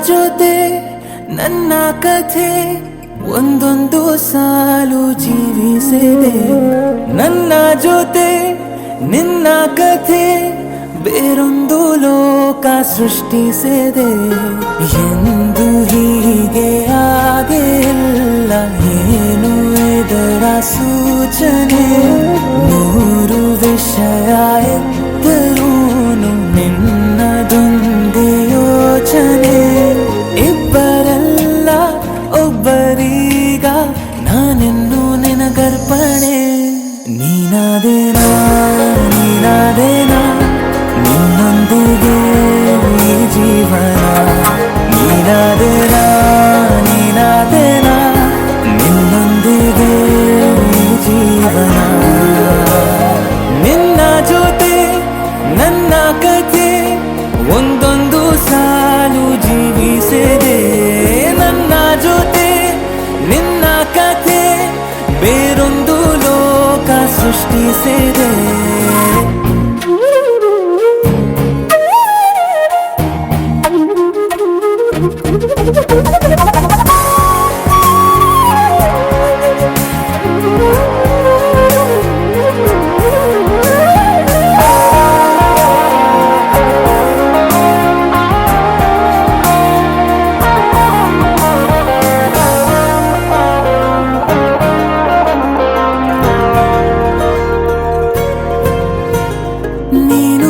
ಜೊತೆ ನನ್ನ ಕಥೆ ಒಂದೊಂದು ಸಾಲು ಜೀವಿಸಿದೆ. ನನ್ನ ಜೊತೆ ನಿನ್ನ ಕಥೆ ಬೇರೊಂದು ಲೋಕ ಸೃಷ್ಟಿಸಿದೆ. ಎಂದು ಹೀಗೆ ಆಗಿಲ್ಲ, ಏನು ಇದರ ಸೂಚನೆ? ನೂರು ವಿಷಯ ಎತ್ತರೂನು ನಿನ್ನದೊಂದೇ ಯೋಚನೆ. ಇಬ್ಬರಲ್ಲ ಒಬ್ಬರೀಗ ನಾನಿನ್ನು ನಿನಗರ್ಪಣೆ. ನೀನಾದೇನಾ ನೀನಾದೇನಾ ನಿನ್ನೊಂದಿಗೆ ಈ ಜೀವನ. ನೀನಾದೇನಾ ನೀನಾದೇನಾ ನಿನ್ನೊಂದಿಗೆ ಈ ಜೀವನ. ನಿನ್ನ ಜೊತೆ ನನ್ನ ಕಥೆ ಒಂದೊಂದು ಸಾಲು ಜೀವಿಸಿದೆ. ನನ್ನ ಜೊತೆ ನಿನ್ನ ಕಥೆ ಬೇರೊಂದು ಲೋಕ ಸೃಷ್ಟಿಸಿದೆ. ನೀನು